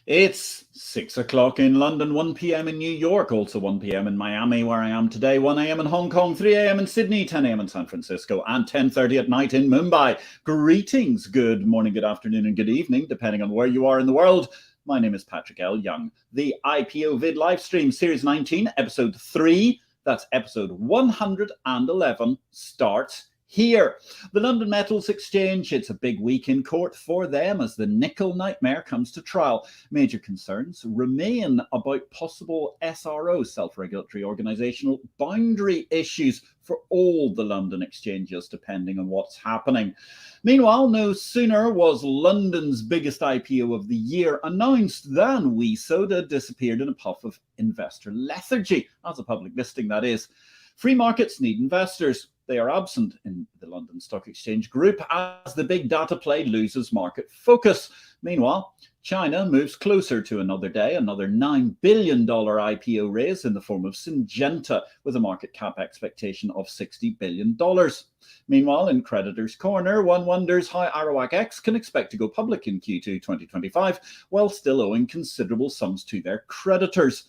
It's 6 o'clock in London, 1 p.m. in New York, also 1 p.m. in Miami, where I am today, 1 a.m. in Hong Kong, 3 a.m. in Sydney, 10 a.m. in San Francisco, and 10:30 at night in Mumbai. Greetings, good morning, good afternoon, and good evening, depending on where you are in the world. My name is Patrick L. Young. The IPO-VID Livestream Series 19, Episode 3, that's Episode 111, starts here. The London Metals Exchange, it's a big week in court for them as the nickel nightmare comes to trial. Major concerns remain about possible SRO, self-regulatory organisational boundary issues for all the London exchanges, depending on what's happening. Meanwhile, no sooner was London's biggest IPO of the year announced than Wee Soda disappeared in a puff of investor lethargy, as a public listing that is. Free markets need investors. They are absent in the London Stock Exchange Group as the big data play loses market focus. Meanwhile, China moves closer to another day, another $9 billion IPO raise in the form of Syngenta, with a market cap expectation of $60 billion. Meanwhile, in Creditor's Corner, one wonders how Arawak can expect to go public in Q2 2025 while still owing considerable sums to their creditors.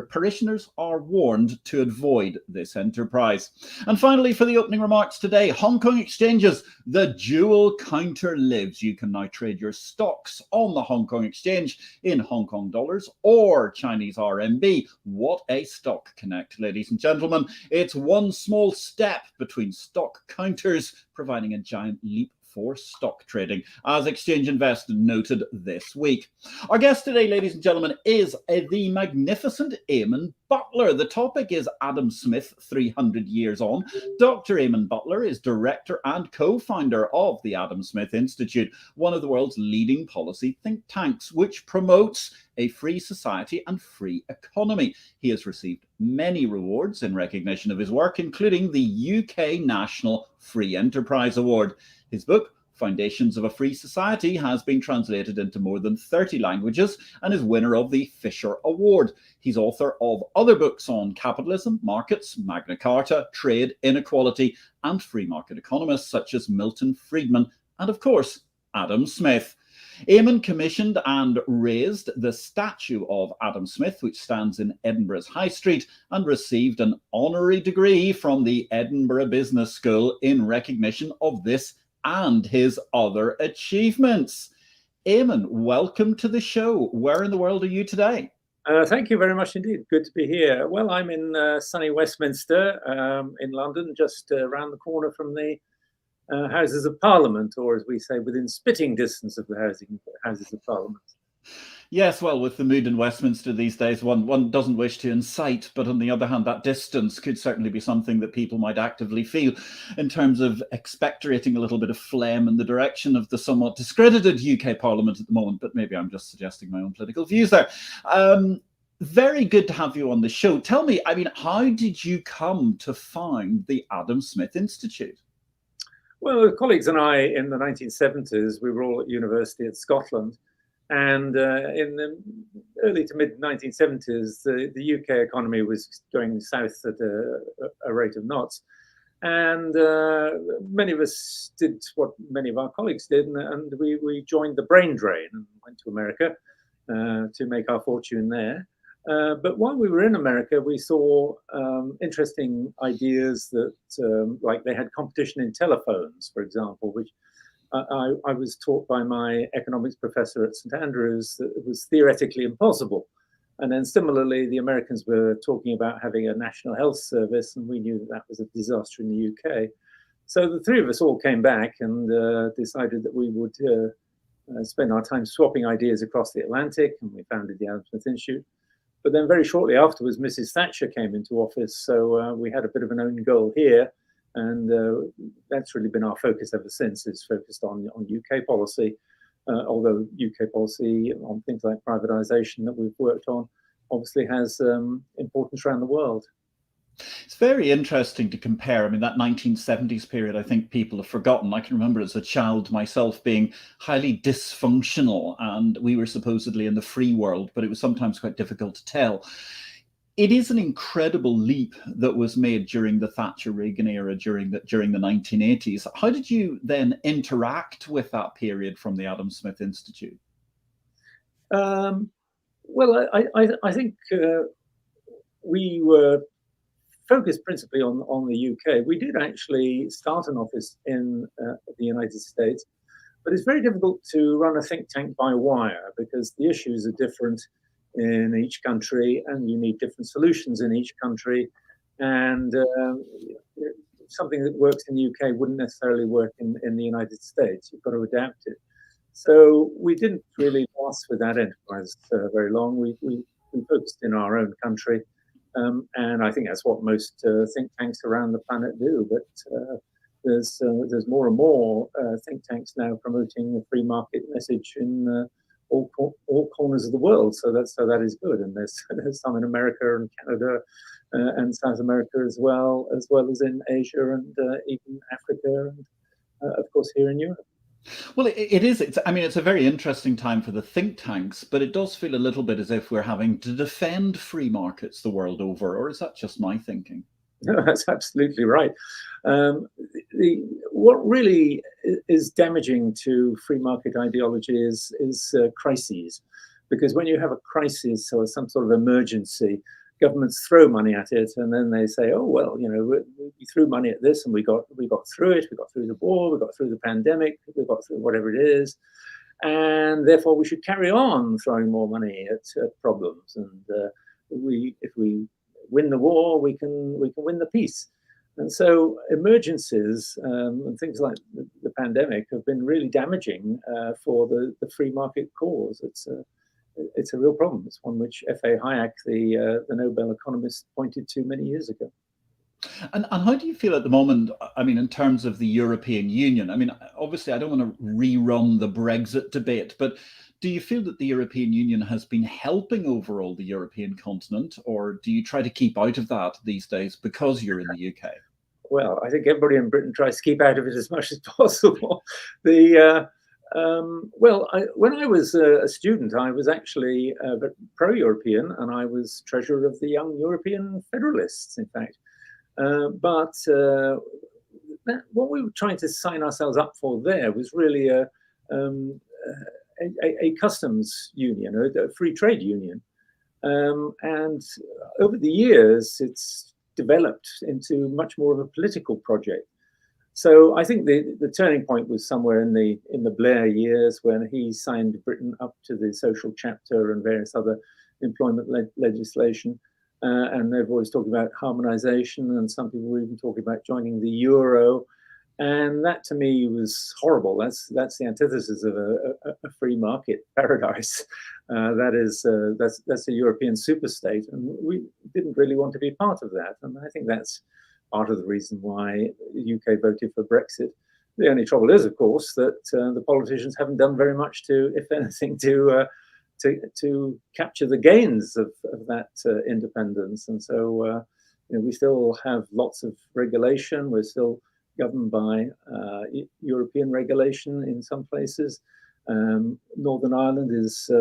Parishioners are warned to avoid this enterprise. And finally, for the opening remarks today, Hong Kong exchanges, the dual counter lives. You can now trade your stocks on the Hong Kong exchange in Hong Kong dollars or Chinese RMB. What a stock connect, ladies and gentlemen. It's one small step between stock counters, providing a giant leap for stock trading, as Exchange Invest noted this week. Our guest today, ladies and gentlemen, is the magnificent Eamonn Butler. The topic is Adam Smith, 300 years on. Dr. Eamonn Butler is director and co-founder of the Adam Smith Institute, one of the world's leading policy think tanks, which promotes a free society and free economy. He has received many rewards in recognition of his work, including the UK National Free Enterprise Award. His book, Foundations of a Free Society, has been translated into more than 30 languages and is winner of the Fisher Award. He's author of other books on capitalism, markets, Magna Carta, trade, inequality, and free market economists such as Milton Friedman and, of course, Adam Smith. Eamonn commissioned and raised the statue of Adam Smith, which stands in Edinburgh's High Street, and received an honorary degree from the Edinburgh Business School in recognition of this and his other achievements. Eamonn, welcome to the show. Where in the world are you today? Thank you very much indeed. Good to be here. Well, I'm in sunny Westminster in London, just around the corner from the Houses of Parliament, or as we say, within spitting distance of the Houses of Parliament. Yes, well, with the mood in Westminster these days, one doesn't wish to incite, but on the other hand, that distance could certainly be something that people might actively feel in terms of expectorating a little bit of phlegm in the direction of the somewhat discredited UK Parliament at the moment, but maybe I'm just suggesting my own political views there. Very good to have you on the show. Tell me, how did you come to found the Adam Smith Institute? Well, colleagues and I in the 1970s, we were all at university at Scotland. And in the early to mid 1970s, the UK economy was going south at a rate of knots. And many of us did what many of our colleagues did, and we joined the brain drain and went to America to make our fortune there. But while we were in America, we saw interesting ideas that, like they had competition in telephones, for example, which I was taught by my economics professor at St. Andrews that it was theoretically impossible. And then similarly, the Americans were talking about having a national health service, and we knew that was a disaster in the UK. So the three of us all came back and decided that we would spend our time swapping ideas across the Atlantic, and we founded the Adam Smith Institute. But then very shortly afterwards, Mrs. Thatcher came into office, so we had a bit of an own goal here. And that's really been our focus ever since, is focused on UK policy, although UK policy on things like privatization that we've worked on obviously has importance around the world. It's very interesting to compare. That 1970s period, I think people have forgotten. I can remember as a child myself being highly dysfunctional, and we were supposedly in the free world, but it was sometimes quite difficult to tell. It is an incredible leap that was made during the Thatcher-Reagan era, during the 1980s. How did you then interact with that period from the Adam Smith Institute? Well, I think we were focused principally on the UK. We did actually start an office in the United States, but it's very difficult to run a think tank by wire because the issues are different in each country and you need different solutions in each country. And something that works in the UK wouldn't necessarily work in the United States. You've got to adapt it. So we didn't really last with that enterprise very long. We focused in our own country. And I think that's what most think tanks around the planet do. But there's more and more think tanks now promoting the free market message in all corners of the world. So that is good. And there's some in America and Canada and South America as well as in Asia and even Africa and of course here in Europe. Well, it is. I mean, it's a very interesting time for the think tanks, but it does feel a little bit as if we're having to defend free markets the world over, or is that just my thinking? No, that's absolutely right. What really is damaging to free market ideology is crises, because when you have a crisis or some sort of emergency, governments throw money at it, and then they say, "Oh well, you know, we threw money at this, and we got through it. We got through the war. We got through the pandemic. We got through whatever it is, and therefore we should carry on throwing more money at problems. And if we win the war, we can win the peace." And so emergencies and things like the pandemic have been really damaging for the free market cause. It's a real problem. It's one which F.A. Hayek, the Nobel economist, pointed to many years ago. And how do you feel at the moment? I mean, in terms of the European Union, I mean, obviously, I don't want to rerun the Brexit debate, but do you feel that the European Union has been helping overall the European continent, or do you try to keep out of that these days because you're in the UK? Well, I think everybody in Britain tries to keep out of it as much as possible. When I was a student, I was actually pro-European, and I was treasurer of the Young European Federalists, in fact. But what we were trying to sign ourselves up for there was really a customs union, a free trade union. And over the years, it's developed into much more of a political project. So I think the turning point was somewhere in the Blair years when he signed Britain up to the social chapter and various other employment legislation. And everybody's talking about harmonization, and some people were even talking about joining the euro. And that to me was horrible. That's the antithesis of a free market paradise. That's a European superstate, and we didn't really want to be part of that. And I think that's part of the reason why the UK voted for Brexit. The only trouble is, of course, that the politicians haven't done very much to, if anything, to capture the gains of that independence. And so we still have lots of regulation. We're still governed by European regulation in some places. Northern Ireland is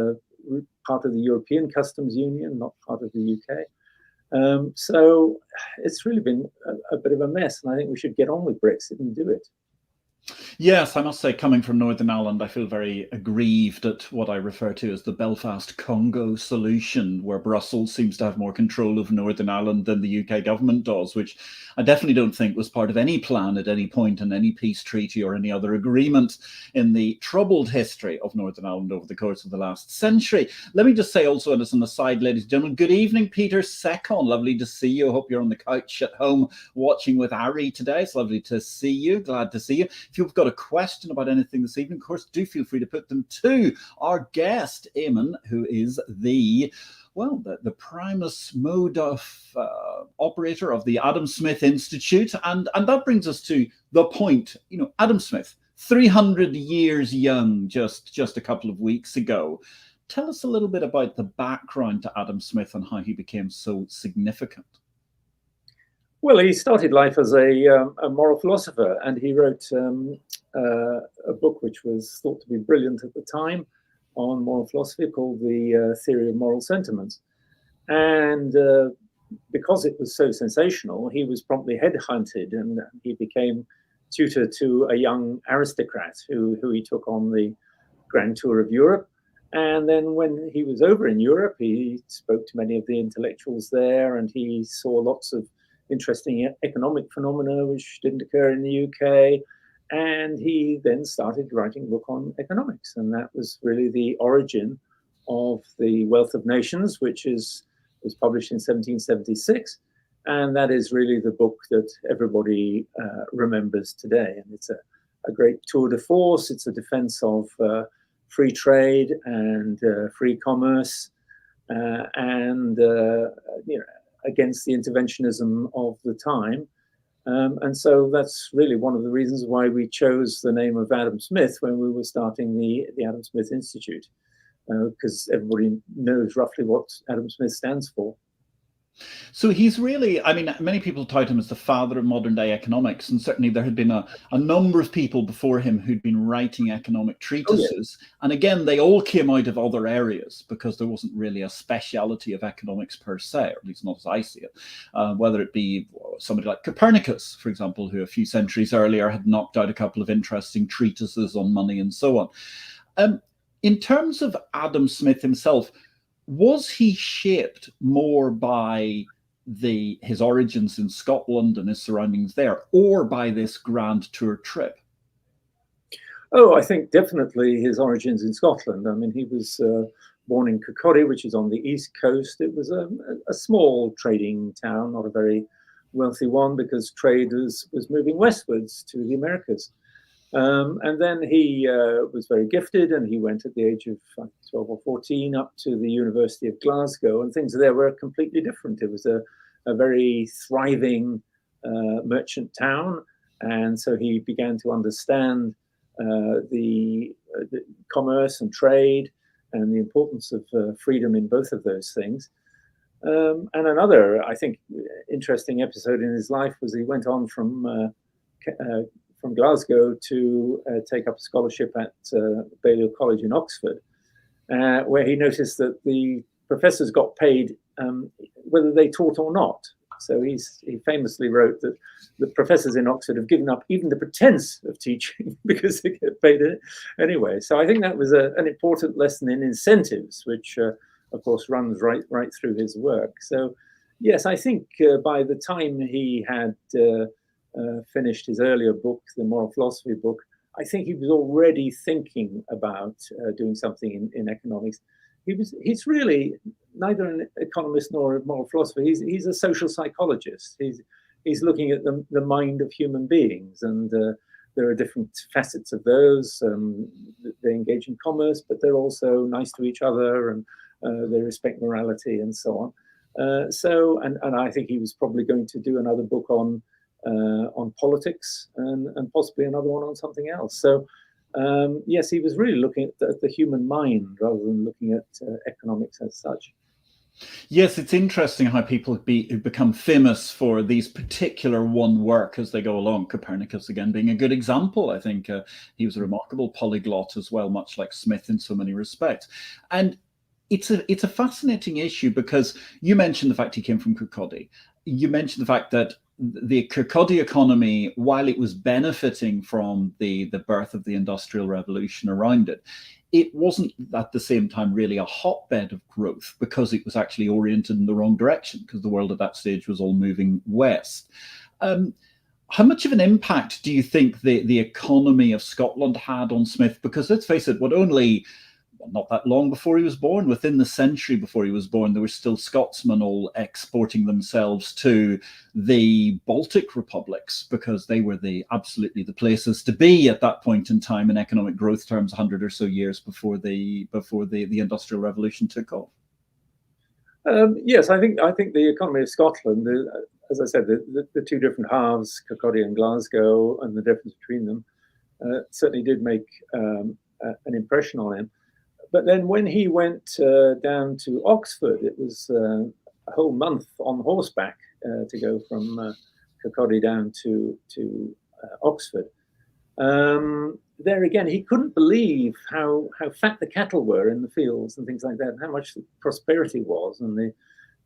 part of the European Customs Union, not part of the UK. So it's really been a bit of a mess, and I think we should get on with Brexit and do it. Yes, I must say, coming from Northern Ireland, I feel very aggrieved at what I refer to as the Belfast Congo solution, where Brussels seems to have more control of Northern Ireland than the UK government does, which I definitely don't think was part of any plan at any point in any peace treaty or any other agreement in the troubled history of Northern Ireland over the course of the last century. Let me just say also, and as an aside, ladies and gentlemen, good evening, Peter Secon. Lovely to see you. I hope you're on the couch at home watching with Ari today. It's lovely to see you. Glad to see you. If you've got a question about anything this evening, of course, do feel free to put them to our guest, Eamonn, who is the primus modus operator of the Adam Smith Institute. And that brings us to the point. Adam Smith, 300 years young, just a couple of weeks ago. Tell us a little bit about the background to Adam Smith and how he became so significant. Well, he started life as a moral philosopher, and he wrote a book which was thought to be brilliant at the time on moral philosophy called The Theory of Moral Sentiments. And because it was so sensational, he was promptly headhunted, and he became tutor to a young aristocrat who he took on the Grand Tour of Europe. And then when he was over in Europe, he spoke to many of the intellectuals there, and he saw lots of interesting economic phenomena which didn't occur in the UK. And he then started writing a book on economics. And that was really the origin of The Wealth of Nations, which was published in 1776. And that is really the book that everybody remembers today. And it's a great tour de force. It's a defense of free trade and free commerce, and against the interventionism of the time. And so that's really one of the reasons why we chose the name of Adam Smith when we were starting the Adam Smith Institute, because everybody knows roughly what Adam Smith stands for. So he's really, I mean, many people tout him as the father of modern day economics, and certainly there had been a number of people before him who'd been writing economic treatises. Oh, yeah. And again, they all came out of other areas because there wasn't really a speciality of economics per se, or at least not as I see it. Whether it be somebody like Copernicus, for example, who a few centuries earlier had knocked out a couple of interesting treatises on money and so on. In terms of Adam Smith himself, was he shaped more by his origins in Scotland and his surroundings there, or by this grand tour trip? Oh, I think definitely his origins in Scotland. I mean, he was born in Kirkcaldy, which is on the east coast. It was a small trading town, not a very wealthy one, because trade was moving westwards to the Americas. And then he was very gifted, and he went at the age of 12 or 14 up to the University of Glasgow, and things there were completely different. It was a very thriving merchant town, and so he began to understand the commerce and trade and the importance of freedom in both of those things. And another, I think, interesting episode in his life was he went on from Glasgow to take up a scholarship at Balliol College in Oxford, where he noticed that the professors got paid whether they taught or not. So he famously wrote that the professors in Oxford have given up even the pretense of teaching because they get paid anyway. So I think that was an important lesson in incentives, which of course runs right through his work. So yes, I think by the time he had finished his earlier book, the moral philosophy book, I think he was already thinking about doing something in economics. He's really neither an economist nor a moral philosopher. He's a social psychologist. He's looking at the mind of human beings, and there are different facets of those. They engage in commerce, but they're also nice to each other, and they respect morality and so on. And I think he was probably going to do another book on politics and possibly another one on something else. So yes, he was really looking at the human mind rather than looking at economics as such. Yes, it's interesting how people become famous for these particular one work as they go along. Copernicus, again, being a good example. I think he was a remarkable polyglot as well, much like Smith in so many respects. And it's a fascinating issue because you mentioned the fact he came from Kirkcaldy. You mentioned the fact that the Kirkcaldy economy, while it was benefiting from the birth of the Industrial Revolution around it, it wasn't at the same time really a hotbed of growth because it was actually oriented in the wrong direction because the world at that stage was all moving west. How much of an impact do you think the economy of Scotland had on Smith? Because let's face it, not that long before he was born, within the century before he was born, there were still Scotsmen all exporting themselves to the Baltic republics because they were absolutely the places to be at that point in time in economic growth terms, 100 or so years before the Industrial Revolution took off. Yes, I think the economy of Scotland, as I said, the two different halves, Kirkcaldy and Glasgow, and the difference between them, certainly did make an impression on him. But then when he went down to Oxford, it was a whole month on horseback to go from Kirkcaldy down to Oxford. There again, he couldn't believe how fat the cattle were in the fields and things like that, and how much the prosperity was, and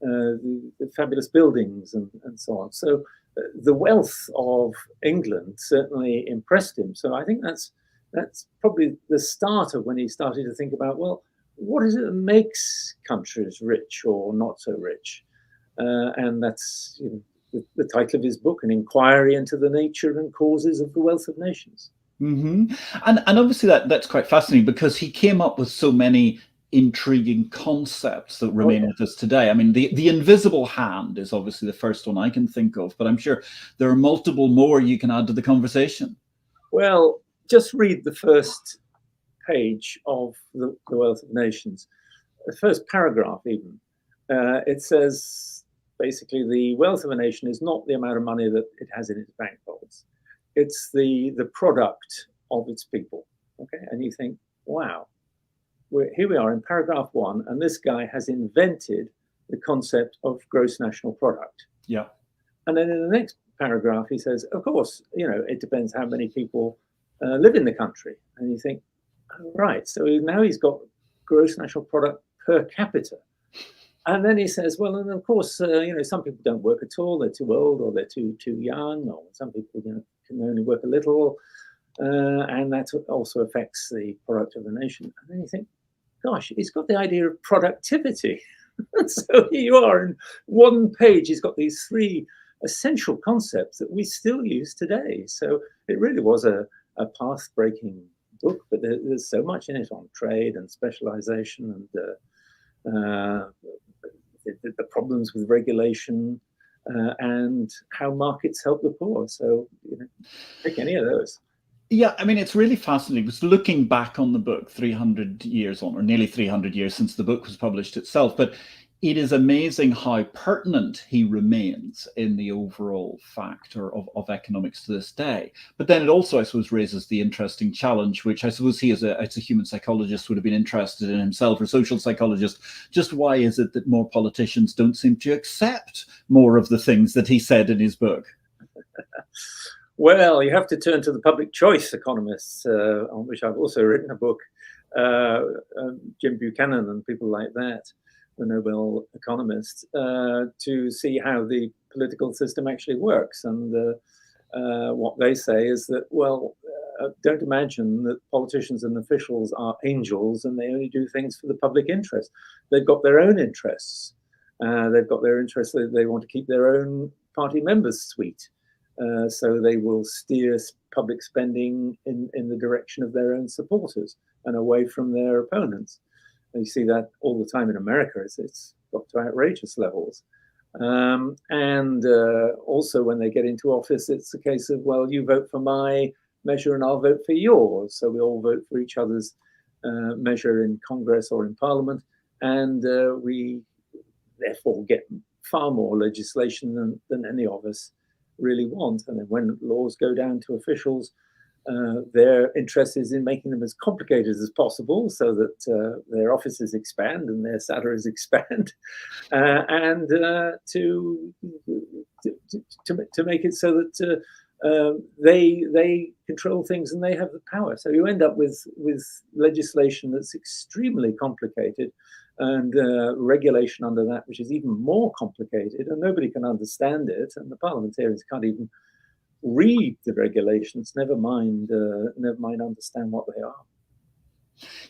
the fabulous buildings and so on. So the wealth of England certainly impressed him. So I think that's probably the start of when he started to think about, well, what is it that makes countries rich or not so rich? And that's the title of his book, An Inquiry into the Nature and Causes of the Wealth of Nations. And obviously that's quite fascinating, because he came up with so many intriguing concepts that remain with us today. I mean, the invisible hand is obviously the first one I can think of, but I'm sure there are multiple more you can add to the conversation. Well, just read the first page of the Wealth of Nations, the first paragraph even. It says, basically, the wealth of a nation is not the amount of money that it has in its bank vaults. It's the product of its people. Okay, and you think, wow, here we are in paragraph 1, and this guy has invented the concept of gross national product. Yeah. And then in the next paragraph, he says, of course, it depends how many people live in the country. And you think, oh, right, so now he's got gross national product per capita. And then he says, well, and of course, some people don't work at all. They're too old, or they're too young, or some people can only work a little. And that also affects the product of the nation. And then you think, gosh, he's got the idea of productivity. So here you are in one page. He's got these 3 essential concepts that we still use today. So it really was a path-breaking book, but there's so much in it on trade and specialization and the problems with regulation and how markets help the poor. So pick any of those. Yeah, I mean, it's really fascinating, because looking back on the book 300 years on, or nearly 300 years since the book was published itself, but it is amazing how pertinent he remains in the overall factor of economics to this day. But then it also, I suppose, raises the interesting challenge, which I suppose he as a human psychologist would have been interested in himself, or social psychologist. Just why is it that more politicians don't seem to accept more of the things that he said in his book? Well, you have to turn to the public choice economists, on which I've also written a book, Jim Buchanan and people like that, the Nobel economists, to see how the political system actually works. And what they say is that, well, don't imagine that politicians and officials are angels and they only do things for the public interest. They've got their own interests. They've got their interests. They want to keep their own party members sweet. So they will steer public spending in the direction of their own supporters and away from their opponents. And you see that all the time in America. It's got to outrageous levels. And also when they get into office, it's a case of, well, you vote for my measure and I'll vote for yours. So we all vote for each other's measure in Congress or in Parliament. And we therefore get far more legislation than any of us really want. And then when laws go down to officials, their interest is in making them as complicated as possible so that their offices expand and their salaries expand, and to make it so that they control things and they have the power. So you end up with legislation that's extremely complicated, and regulation under that, which is even more complicated, and nobody can understand it, and the parliamentarians can't even read the regulations, never mind understand what they are.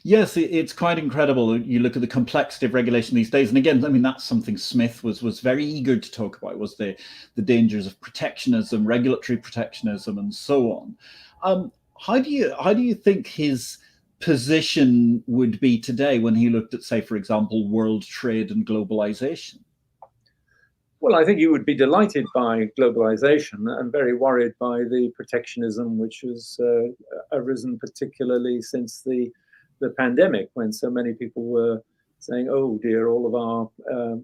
Yes, it's quite incredible. You look at the complexity of regulation these days, and again, I mean, that's something Smith was very eager to talk about, was the dangers of protectionism, regulatory protectionism, and so on. How do you think his position would be today when he looked at, say, for example, world trade and globalization? Well, I think he would be delighted by globalization and very worried by the protectionism which has arisen, particularly since the pandemic, when so many people were saying, oh dear, all of our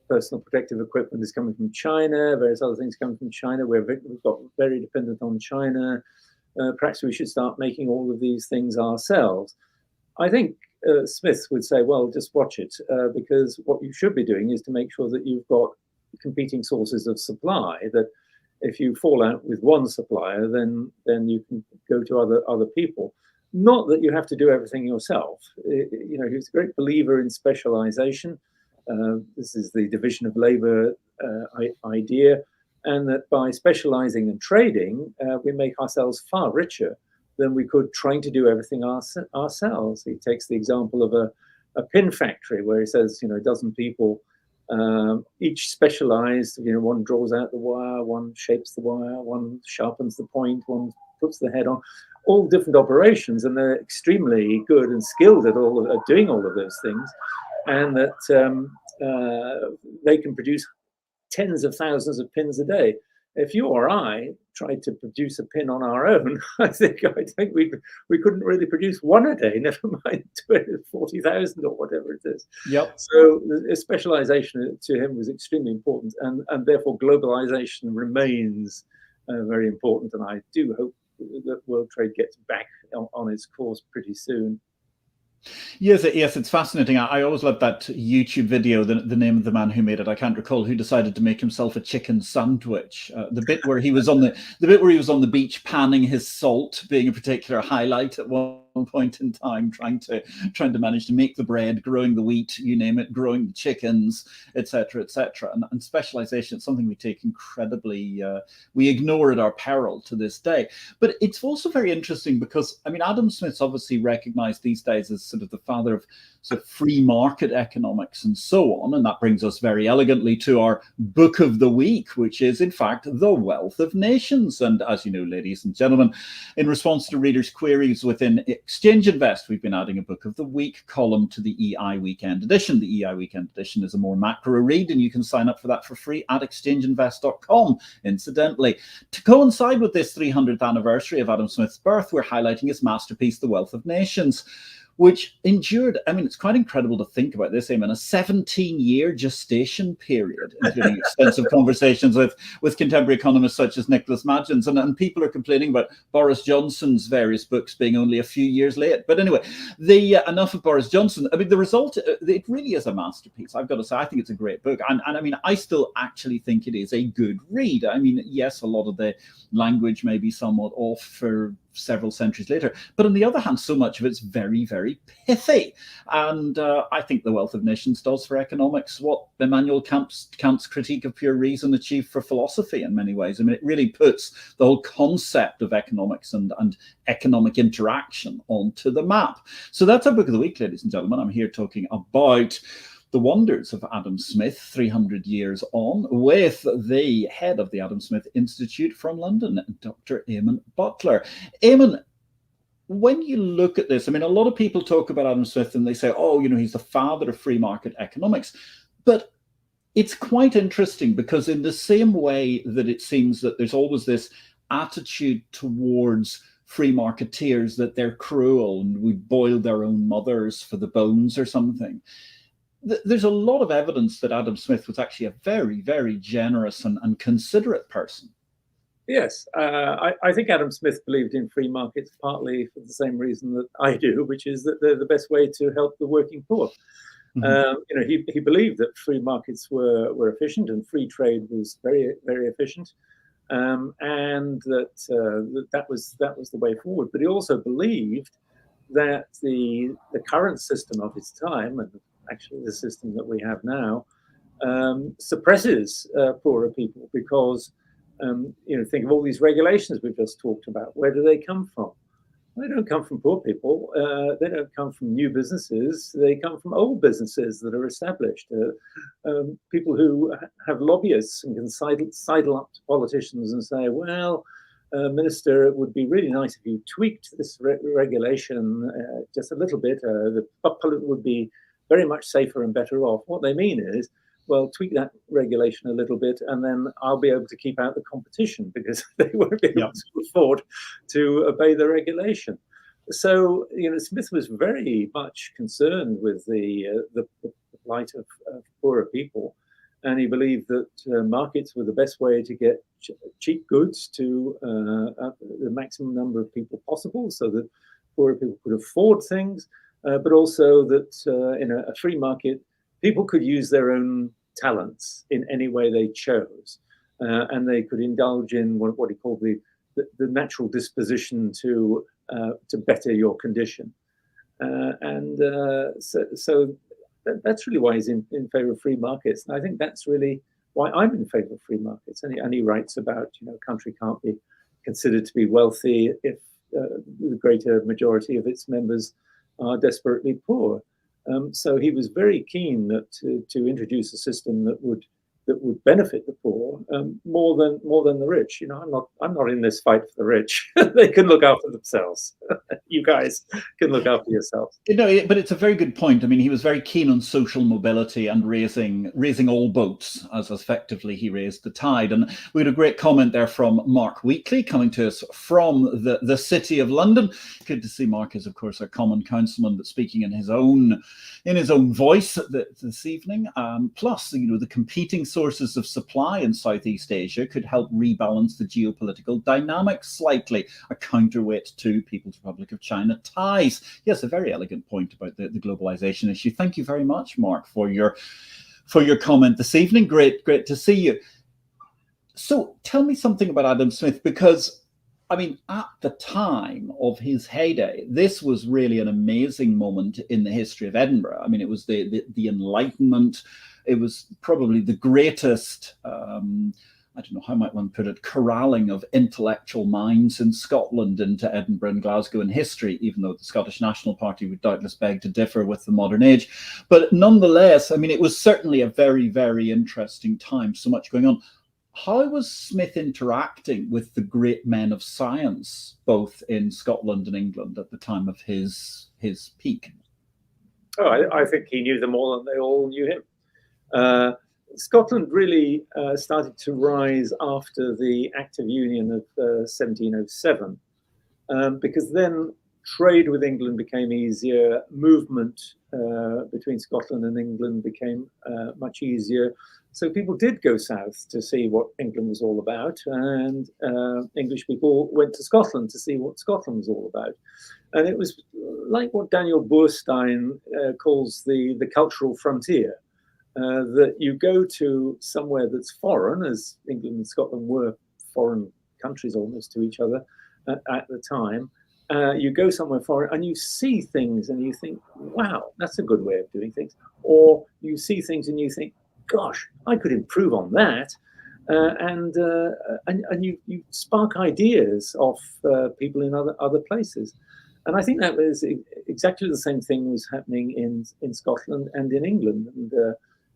personal protective equipment is coming from China, various other things coming from China. We've got very dependent on China. Perhaps we should start making all of these things ourselves. I think Smith would say, well, just watch it, because what you should be doing is to make sure that you've got competing sources of supply, that if you fall out with one supplier, then you can go to other people. Not that you have to do everything yourself. He's a great believer in specialization. This is the division of labor idea, and that by specializing and trading, we make ourselves far richer than we could trying to do everything ourselves. He takes the example of a pin factory where he says, a dozen people, each specialized. One draws out the wire, one shapes the wire, one sharpens the point, one puts the head on. All different operations, and they're extremely good and skilled at doing all of those things, and that they can produce tens of thousands of pins a day. If you or I tried to produce a pin on our own, I think we couldn't really produce one a day, never mind 40,000 or whatever it is. Yep. So specialization to him was extremely important, and therefore globalization remains very important. And I do hope that world trade gets back on its course pretty soon. Yes, it's fascinating. I always loved that YouTube video. The name of the man who made it, I can't recall, who decided to make himself a chicken sandwich. The bit where he was on the beach panning his salt being a particular highlight at one point in time, trying to manage to make the bread, growing the wheat, you name it, growing the chickens, etc., etc. And specialization is something we take incredibly, we ignore at our peril to this day. But it's also very interesting because, I mean, Adam Smith's obviously recognized these days as sort of the father of sort of free market economics and so on. And that brings us very elegantly to our book of the week, which is in fact The Wealth of Nations. And as you know, ladies and gentlemen, in response to readers' queries within Exchange Invest, we've been adding a book of the week column to the EI Weekend Edition. The EI Weekend Edition is a more macro read, and you can sign up for that for free at exchangeinvest.com. Incidentally, to coincide with this 300th anniversary of Adam Smith's birth, we're highlighting his masterpiece, The Wealth of Nations, which endured, I mean, it's quite incredible to think about this, Eamonn, a 17-year gestation period, including extensive conversations with contemporary economists such as Nicholas Madgens. And people are complaining about Boris Johnson's various books being only a few years late. But anyway, enough of Boris Johnson. I mean, the result, it really is a masterpiece. I've got to say, I think it's a great book. And I mean, I still actually think it is a good read. I mean, yes, a lot of the language may be somewhat off for several centuries later, but on the other hand, so much of it's very, very pithy. And I think The Wealth of Nations does for economics what Immanuel Kant's critique of pure reason achieved for philosophy in many ways. I mean, it really puts the whole concept of economics and economic interaction onto the map. So that's our book of the week, ladies and gentlemen. I'm here talking about the wonders of Adam Smith 300 years on with the head of the Adam Smith Institute from London, Dr. Eamonn Butler. Eamonn, when you look at this, I mean, a lot of people talk about Adam Smith and they say, oh, he's the father of free market economics. But it's quite interesting because in the same way that it seems that there's always this attitude towards free marketeers that they're cruel and would boil their own mothers for the bones or something, there's a lot of evidence that Adam Smith was actually a very, very generous and considerate person. Yes, I think Adam Smith believed in free markets partly for the same reason that I do, which is that they're the best way to help the working poor. Mm-hmm. He believed that free markets were efficient and free trade was very, very efficient, and that was the way forward. But he also believed that the current system of his time, and actually the system that we have now, suppresses poorer people because, think of all these regulations we've just talked about. Where do they come from? They don't come from poor people. They don't come from new businesses. They come from old businesses that are established. People who have lobbyists and can sidle up to politicians and say, well, Minister, it would be really nice if you tweaked this regulation just a little bit. The public would be very much safer and better off. What they mean is, well, tweak that regulation a little bit, and then I'll be able to keep out the competition because they won't be able to afford to obey the regulation. So, Smith was very much concerned with the plight of poorer people, and he believed that markets were the best way to get cheap goods to the maximum number of people possible, so that poorer people could afford things. But also that in a free market, people could use their own talents in any way they chose, and they could indulge in what he called the natural disposition to better your condition. So that's really why he's in favor of free markets, and I think that's really why I'm in favor of free markets. And he writes about a country can't be considered to be wealthy if the greater majority of its members are desperately poor. So he was very keen to introduce a system that would benefit the poor more than the rich. I'm not in this fight for the rich. They can look after themselves. You guys can look after yourselves. But it's a very good point. I mean, he was very keen on social mobility and raising all boats, as effectively he raised the tide. And we had a great comment there from Mark Wheatley, coming to us from the city of London. Good to see Mark is, of course, our common councilman, but speaking in his own voice this evening. Plus, the competing sources of supply in Southeast Asia could help rebalance the geopolitical dynamics slightly, a counterweight to People's Republic of China ties. Yes, a very elegant point about the globalization issue. Thank you very much, Mark, for your comment this evening. Great to see you. So tell me something about Adam Smith, because I mean, at the time of his heyday, this was really an amazing moment in the history of Edinburgh. I mean, it was the Enlightenment. It was probably the greatest, I don't know how might one put it, corralling of intellectual minds in Scotland into Edinburgh and Glasgow in history, even though the Scottish National Party would doubtless beg to differ with the modern age. But nonetheless, I mean, it was certainly a very, very interesting time, so much going on. How was Smith interacting with the great men of science, both in Scotland and England, at the time of his peak? Oh, I think he knew them all and they all knew him. Scotland really started to rise after the Act of Union of 1707, because then trade with England became easier, movement between Scotland and England became much easier. So people did go south to see what England was all about, and English people went to Scotland to see what Scotland was all about. And it was like what Daniel Boorstein calls the cultural frontier, that you go to somewhere that's foreign, as England and Scotland were foreign countries almost to each other at the time. You go somewhere foreign and you see things and you think, wow, that's a good way of doing things. Or you see things and you think, gosh, I could improve on that. And you spark ideas of people in other places. And I think that was exactly the same thing was happening in Scotland and in England. And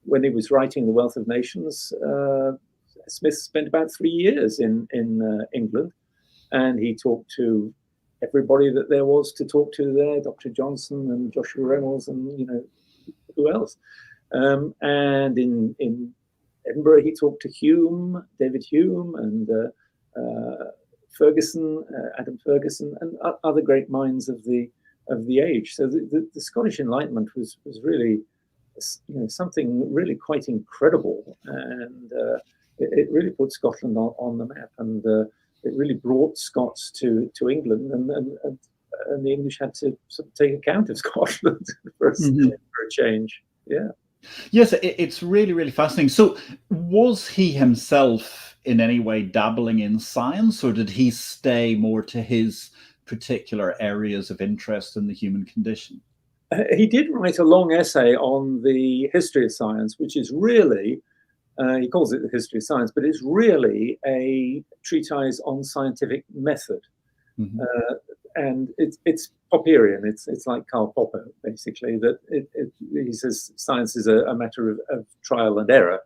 when he was writing The Wealth of Nations, Smith spent about 3 years in England, and he talked to everybody that there was to talk to there, Dr. Johnson and Joshua Reynolds and who else. And in Edinburgh, he talked to Hume, David Hume, and Ferguson, Adam Ferguson, and other great minds of the age. So the Scottish Enlightenment was really something really quite incredible, and it really put Scotland on the map, and it really brought Scots to England, and the English had to sort of take account of Scotland for a change. Yeah. Yes, it's really, really fascinating. So was he himself in any way dabbling in science, or did he stay more to his particular areas of interest in the human condition? He did write a long essay on the history of science, which is really, he calls it the history of science, but it's really a treatise on scientific method. Mm-hmm. And it's Popperian. It's like Karl Popper, basically, that he says science is a matter of trial and error.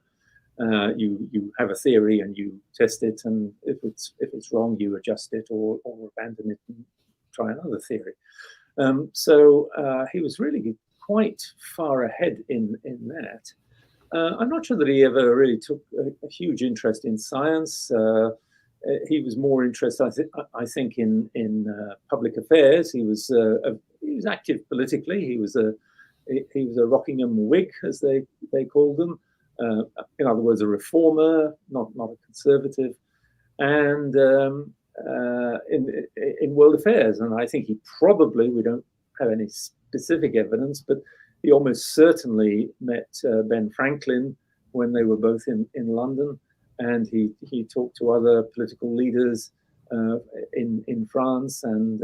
You have a theory and you test it, and if it's wrong, you adjust it or abandon it and try another theory. So he was really quite far ahead in that. I'm not sure that he ever really took a huge interest in science. He was more interested, I think, in public affairs. He was active politically. He was a Rockingham Whig, as they called them. In other words, a reformer, not a conservative, and in world affairs. And I think he probably, we don't have any specific evidence, but he almost certainly met Ben Franklin when they were both in London. And he talked to other political leaders in France and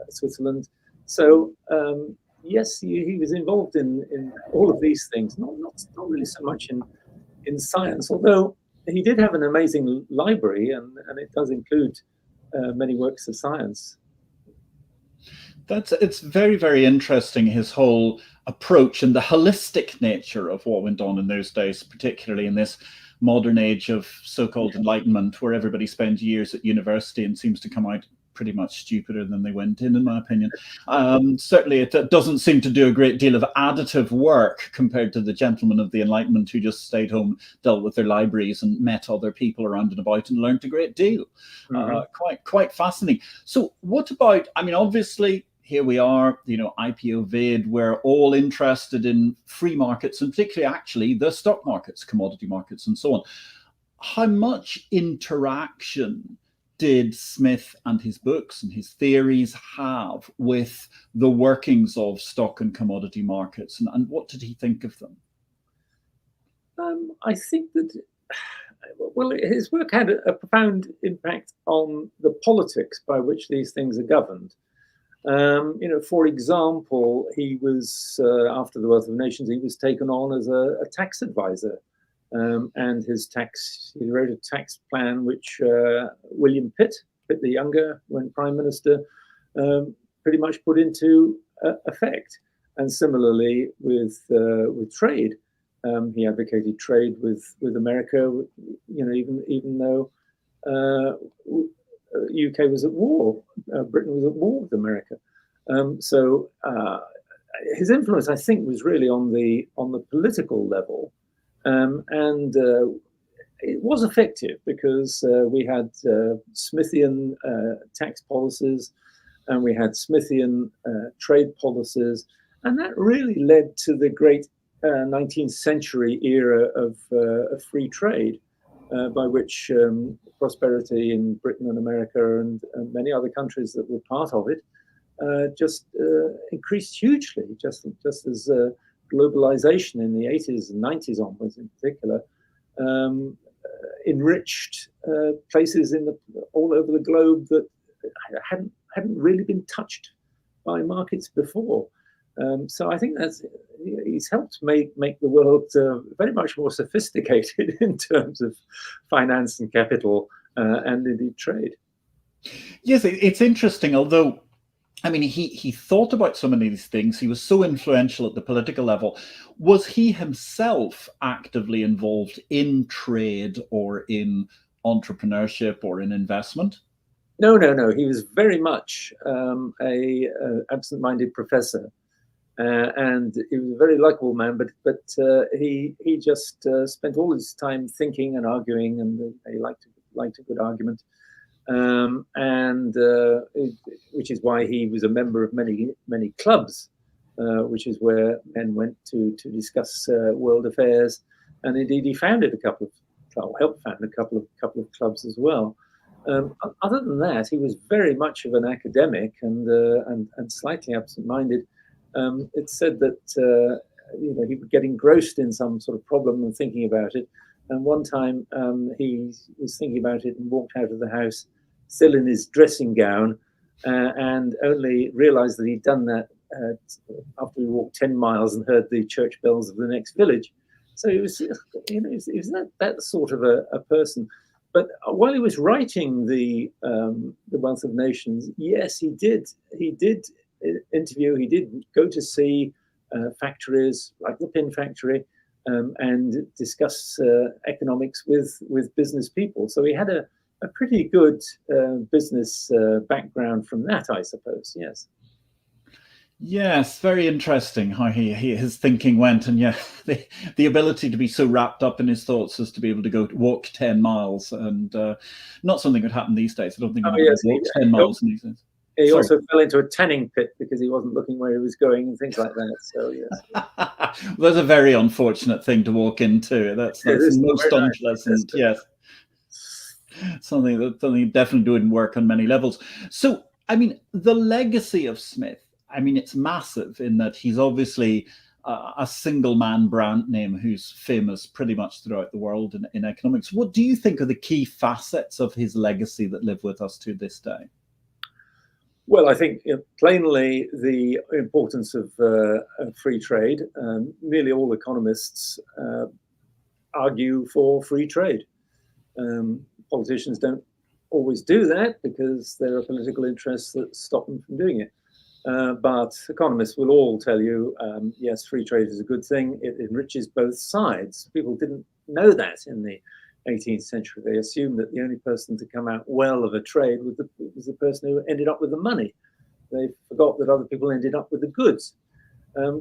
Switzerland. So yes, he was involved in all of these things. Not really so much in science, although he did have an amazing library, and it does include many works of science. It's very, very interesting, his whole approach and the holistic nature of what went on in those days, particularly in this modern age of so-called enlightenment, where everybody spends years at university and seems to come out pretty much stupider than they went in my opinion. Certainly it doesn't seem to do a great deal of additive work compared to the gentlemen of the Enlightenment who just stayed home, dealt with their libraries and met other people around and about and learned a great deal. Quite fascinating. So what about, I mean, obviously here we are, you know, IPO-VID, we're all interested in free markets and particularly actually the stock markets, commodity markets and so on. How much interaction did Smith and his books and his theories have with the workings of stock and commodity markets, and what did he think of them? I think that, well, his work had a profound impact on the politics by which these things are governed. You know, for example, he was, after the Wealth of Nations, he was taken on as a tax advisor. And he wrote a tax plan which William Pitt the Younger, when Prime Minister, pretty much put into effect. And similarly with trade, he advocated trade with America. You know, even though UK was at war, Britain was at war with America. So his influence, I think, was really on the political level. And it was effective because we had Smithian tax policies and we had Smithian trade policies. And that really led to the great 19th century era of free trade, by which prosperity in Britain and America and many other countries that were part of it just increased hugely, just as globalization in the 80s and 90s onwards in particular enriched places all over the globe that hadn't really been touched by markets before. So I think he's helped make the world very much more sophisticated in terms of finance and capital and indeed trade. Yes, it's interesting, although I mean, he thought about so many of these things. He was so influential at the political level. Was he himself actively involved in trade or in entrepreneurship or in investment? No. He was very much a absent-minded professor, and he was a very likable man. But he just spent all his time thinking and arguing, and he liked a good argument. Which is why he was a member of many clubs, which is where men went to discuss world affairs, and indeed he founded helped found a couple of clubs as well. Other than that, he was very much of an academic and slightly absent-minded. It's said that you know, he would get engrossed in some sort of problem and thinking about it. And one time he was thinking about it and walked out of the house still in his dressing gown, and only realized that he'd done that after he walked 10 miles and heard the church bells of the next village. So he was, you know, he was that sort of a person. But while he was writing the Wealth of Nations, yes, he did interview, he did go to see factories like the pin factory, and discuss economics with business people. So he had a pretty good business background from that, I suppose. Yes. Yes, very interesting how his thinking went, and yeah, the ability to be so wrapped up in his thoughts as to be able to walk 10 miles, and not something that would happen these days. I don't think anyone walks 10 miles these days. He also fell into a tanning pit because he wasn't looking where he was going and things like that. So yes, that's a very unfortunate thing to walk into. That's most unpleasant. Yes, something that definitely wouldn't work on many levels. So, I mean, the legacy of Smith, I mean, it's massive in that he's obviously a single man brand name who's famous pretty much throughout the world in economics. What do you think are the key facets of his legacy that live with us to this day? Well, I think plainly the importance of free trade. Nearly all economists argue for free trade. Politicians don't always do that because there are political interests that stop them from doing it. But economists will all tell you, yes, free trade is a good thing. It enriches both sides. People didn't know that in the 18th century. They assumed that the only person to come out well of a trade was the person who ended up with the money. They forgot that other people ended up with the goods.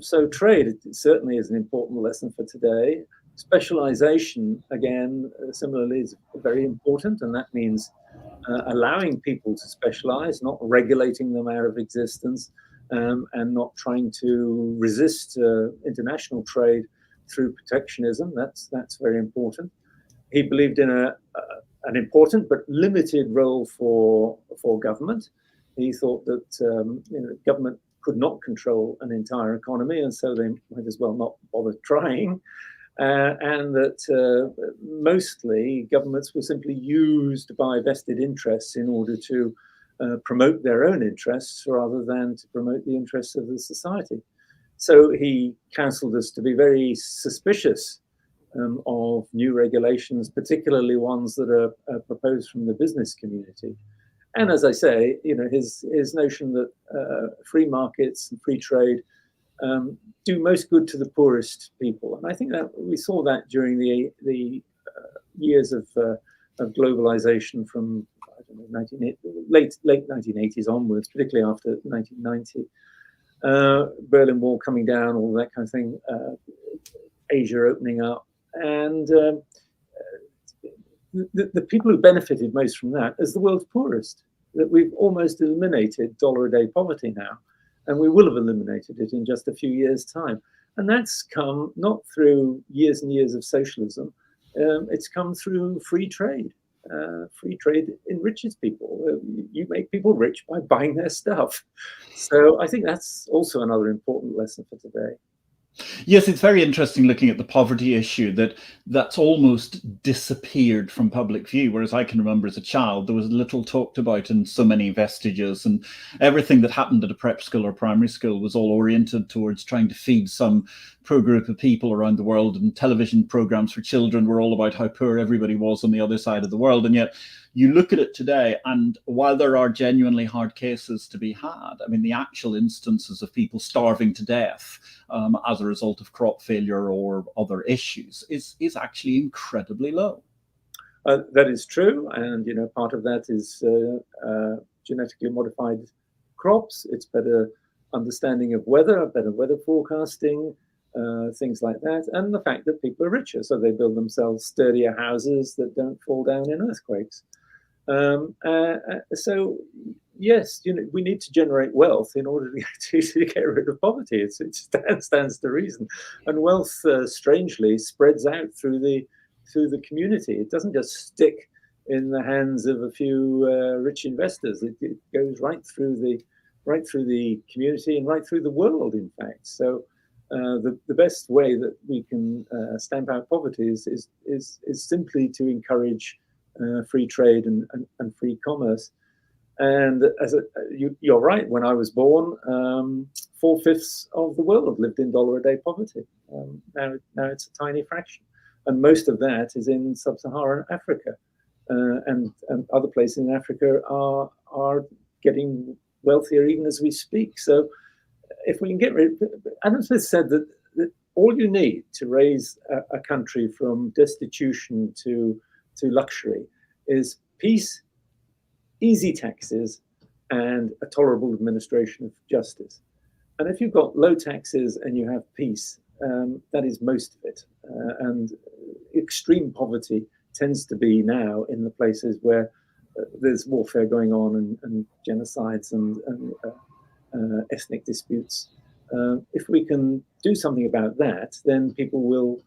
So trade certainly is an important lesson for today. Specialization, again, similarly, is very important, and that means allowing people to specialize, not regulating them out of existence, and not trying to resist international trade through protectionism. That's very important. He believed in an important but limited role for government. He thought that government could not control an entire economy, and so they might as well not bother trying. And that mostly governments were simply used by vested interests in order to promote their own interests rather than to promote the interests of the society. So he counseled us to be very suspicious of new regulations, particularly ones that are proposed from the business community. And as I say, his notion that free markets and free trade do most good to the poorest people. And I think that we saw that during the years of globalization from, I don't know, late 1980s onwards, particularly after 1990. Berlin Wall coming down, all that kind of thing, Asia opening up. And the people who benefited most from that is the world's poorest. That we've almost eliminated dollar-a-day poverty now, and we will have eliminated it in just a few years' time. And that's come not through years and years of socialism, it's come through free trade. Free trade enriches people. You make people rich by buying their stuff. So I think that's also another important lesson for today. Yes, it's very interesting looking at the poverty issue, that's almost disappeared from public view, whereas I can remember as a child there was little talked about in so many vestiges, and everything that happened at a prep school or primary school was all oriented towards trying to feed some poor group of people around the world, and television programs for children were all about how poor everybody was on the other side of the world. And yet you look at it today, and while there are genuinely hard cases to be had, I mean, the actual instances of people starving to death as a result of crop failure or other issues is actually incredibly low. That is true, and part of that is genetically modified crops. It's better understanding of weather, better weather forecasting, things like that, and the fact that people are richer, so they build themselves sturdier houses that don't fall down in earthquakes. So yes, we need to generate wealth in order to get rid of poverty. It stands to reason, and wealth strangely spreads out through the community. It doesn't just stick in the hands of a few rich investors. It goes right through the community and right through the world, in fact. So the best way that we can stamp out poverty is simply to encourage free trade and free commerce. And you're right, when I was born, 4/5 of the world lived in dollar-a-day poverty. Now it's a tiny fraction. And most of that is in sub-Saharan Africa. And other places in Africa are getting wealthier even as we speak. So if we can get rid, Adam Smith said that all you need to raise a country from destitution to luxury is peace, easy taxes, and a tolerable administration of justice. And if you've got low taxes and you have peace, that is most of it. And extreme poverty tends to be now in the places where there's warfare going on and genocides and ethnic disputes. If we can do something about that, then people will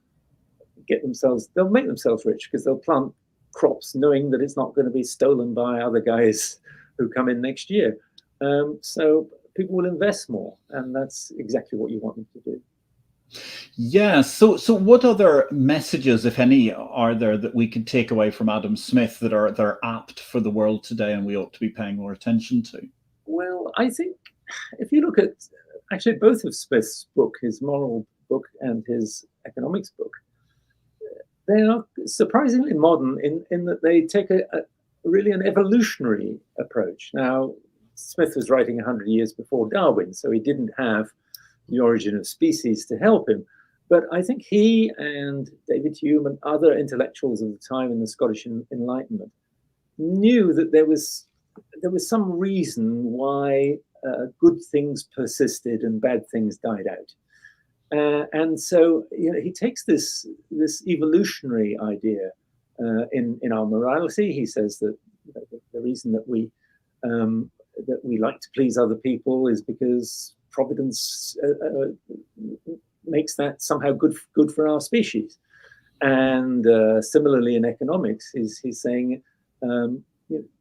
they'll make themselves rich because they'll plant crops knowing that it's not going to be stolen by other guys who come in next year. So people will invest more, and that's exactly what you want them to do. Yeah. So what other messages, if any, are there that we could take away from Adam Smith that are apt for the world today and we ought to be paying more attention to? Well, I think if you look at actually both of Smith's book, his moral book and his economics book, they are surprisingly modern in that they take really an evolutionary approach. Now, Smith was writing 100 years before Darwin, so he didn't have The Origin of Species to help him. But I think he and David Hume and other intellectuals of the time in the Scottish Enlightenment knew that there was some reason why good things persisted and bad things died out. And so he takes this evolutionary idea in our morality. He says that the reason that we like to please other people is because providence makes that somehow good for our species. And similarly in economics, he's saying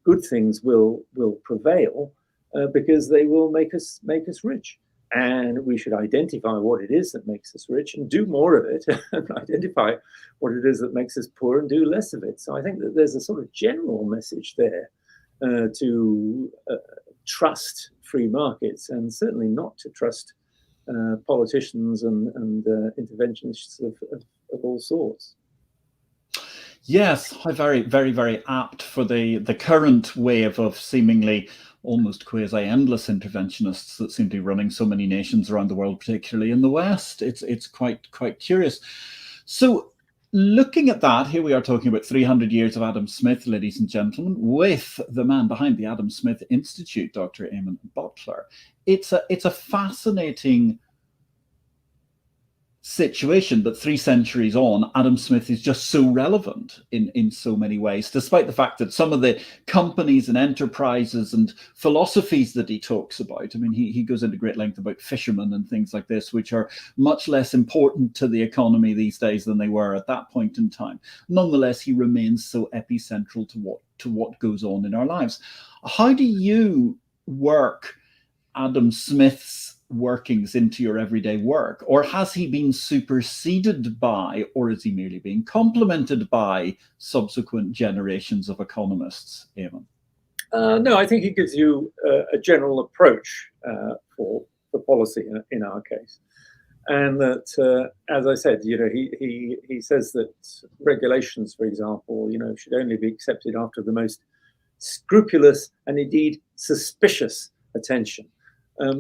good things will prevail because they will make us rich. And we should identify what it is that makes us rich and do more of it, and identify what it is that makes us poor and do less of it. So I think that there's a sort of general message there to trust free markets, and certainly not to trust politicians and interventionists of all sorts. Yes, very, very, very apt for the current wave of seemingly almost quasi-endless interventionists that seem to be running so many nations around the world, particularly in the West. It's quite curious. So looking at that, here we are talking about 300 years of Adam Smith, ladies and gentlemen, with the man behind the Adam Smith Institute, Dr. Eamonn Butler. It's a fascinating situation that 3 centuries on, Adam Smith is just so relevant in so many ways, despite the fact that some of the companies and enterprises and philosophies that he talks about, I mean, he goes into great length about fishermen and things like this, which are much less important to the economy these days than they were at that point in time. Nonetheless, he remains so epicentral to what goes on in our lives. How do you work Adam Smith's workings into your everyday work? Or has he been superseded by, or is he merely being complemented by subsequent generations of economists, Eamonn? No, I think he gives you a general approach for policy in our case. And that, as I said, he says that regulations, for example, should only be accepted after the most scrupulous and indeed suspicious attention.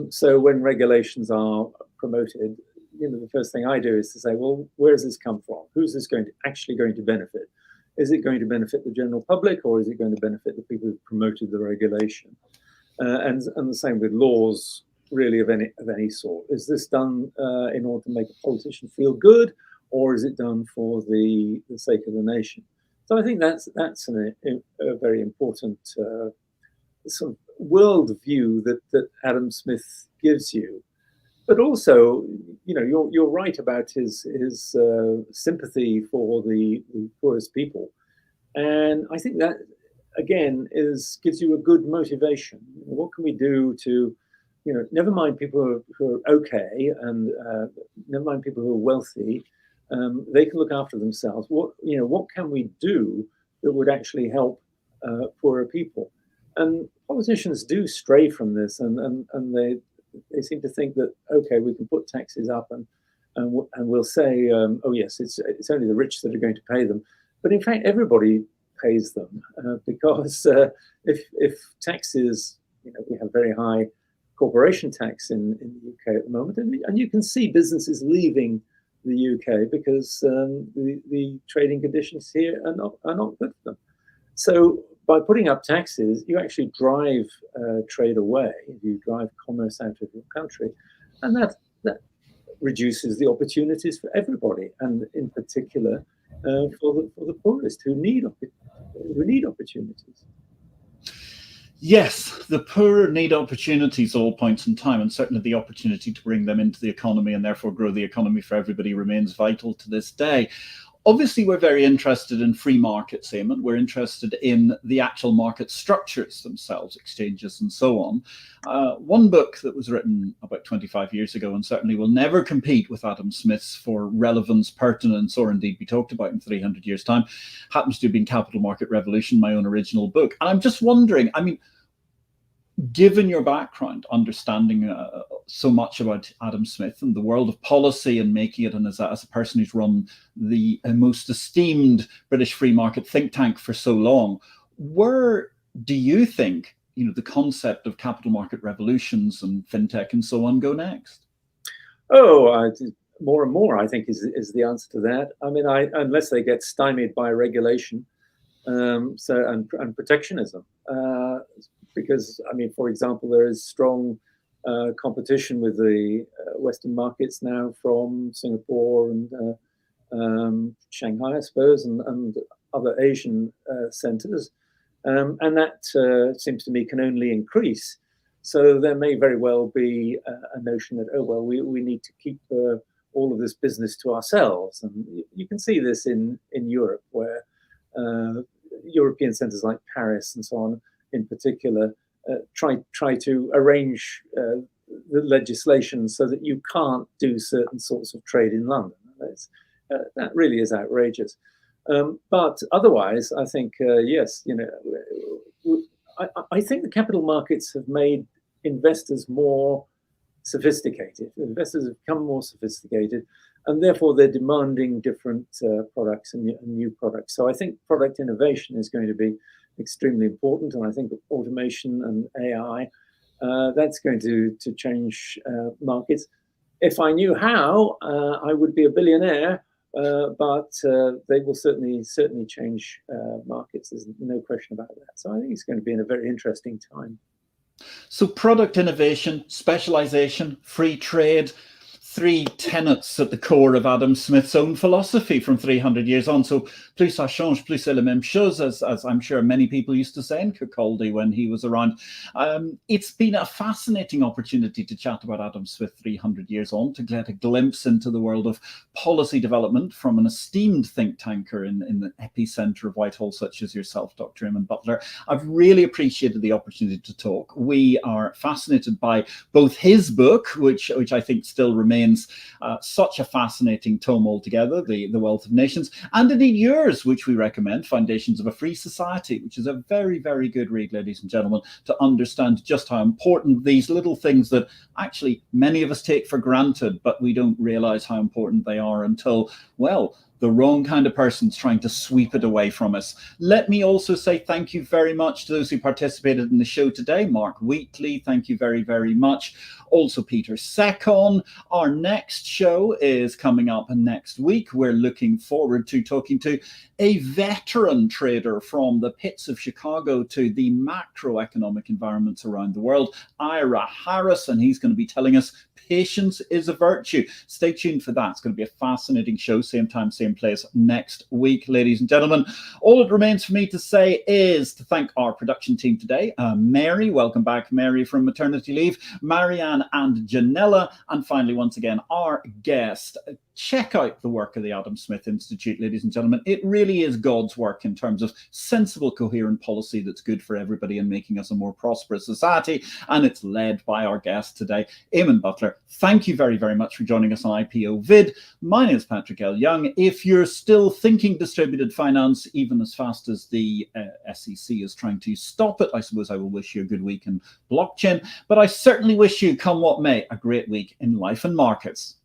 So when regulations are promoted, the first thing I do is to say, well, where does this come from? Who's this actually going to benefit? Is it going to benefit the general public, or is it going to benefit the people who promoted the regulation? And the same with laws, really, of any sort. Is this done in order to make a politician feel good, or is it done for the sake of the nation? So I think that's a very important sort of world view that Adam Smith gives you. But also, you're right about his sympathy for the poorest people, and I think that again gives you a good motivation. What can we do to, never mind people who are okay, and never mind people who are wealthy, they can look after themselves. What can we do that would actually help poorer people? And politicians do stray from this, and they seem to think that, okay, we can put taxes up and we'll say, oh yes, it's only the rich that are going to pay them. But in fact, everybody pays them because if taxes, we have very high corporation tax in the UK at the moment, and you can see businesses leaving the UK because the trading conditions here are not good for them. So by putting up taxes, you actually drive trade away. You drive commerce out of your country, and that reduces the opportunities for everybody, and in particular for the poorest who need opportunities. Yes, the poor need opportunities at all points in time, and certainly the opportunity to bring them into the economy and therefore grow the economy for everybody remains vital to this day. Obviously, we're very interested in free markets, Eamonn. We're interested in the actual market structures themselves, exchanges and so on. One book that was written about 25 years ago and certainly will never compete with Adam Smith's for relevance, pertinence, or indeed be talked about in 300 years' time, happens to have been Capital Market Revolution, my own original book. And I'm just wondering, I mean, given your background, understanding so much about Adam Smith and the world of policy and making it, and as a person who's run the most esteemed British free market think tank for so long, where do you think the concept of capital market revolutions and fintech and so on go next? Oh, more and more, I think, is the answer to that. I mean, unless they get stymied by regulation, and protectionism, because I mean, for example, there is strong competition with the Western markets now from Singapore and Shanghai, I suppose, and other Asian centres, and that seems to me can only increase. So there may very well be a notion that, oh well, we need to keep all of this business to ourselves, and you can see this in Europe, where European centres like Paris and so on, in particular, try to arrange the legislation so that you can't do certain sorts of trade in London. That really is outrageous. But otherwise, I think yes, I think the capital markets have made investors more sophisticated. Investors have become more sophisticated, and therefore they're demanding different products and new products. So I think product innovation is going to be extremely important, and I think automation and AI, that's going to change markets. If I knew how, I would be a billionaire, but they will certainly change markets. There's no question about that. So I think it's going to be in a very interesting time. So product innovation, specialization, free trade, three tenets at the core of Adam Smith's own philosophy from 300 years on. So plus ça change, plus c'est la même chose, as I'm sure many people used to say in Kirkcaldy when he was around. It's been a fascinating opportunity to chat about Adam Smith 300 years on, to get a glimpse into the world of policy development from an esteemed think tanker in the epicenter of Whitehall, such as yourself, Dr. Eamonn Butler. I've really appreciated the opportunity to talk. We are fascinated by both his book, which I think still remains such a fascinating tome altogether, The Wealth of Nations, and indeed yours, which we recommend, Foundations of a Free Society, which is a very, very good read, ladies and gentlemen, to understand just how important these little things that actually many of us take for granted, but we don't realize how important they are until, well, the wrong kind of person's trying to sweep it away from us. Let me also say thank you very much to those who participated in the show today. Mark Wheatley, thank you very, very much. Also Peter Secon. Our next show is coming up next week. We're looking forward to talking to a veteran trader from the pits of Chicago to the macroeconomic environments around the world, Ira Harris, and he's going to be telling us patience is a virtue. Stay tuned for that. It's going to be a fascinating show, same time, same place next week, ladies and gentlemen. All it remains for me to say is to thank our production team today. Mary, welcome back, Mary, from maternity leave, Marianne and Janella, and finally, once again, our guest. Check out the work of the Adam Smith Institute, ladies and gentlemen. It really is God's work in terms of sensible, coherent policy that's good for everybody and making us a more prosperous society. And it's led by our guest today, Eamonn Butler. Thank you very, very much for joining us on IPO-VID. My name is Patrick L. Young. If you're still thinking distributed finance, even as fast as the SEC is trying to stop it, I suppose I will wish you a good week in blockchain. But I certainly wish you, come what may, a great week in life and markets.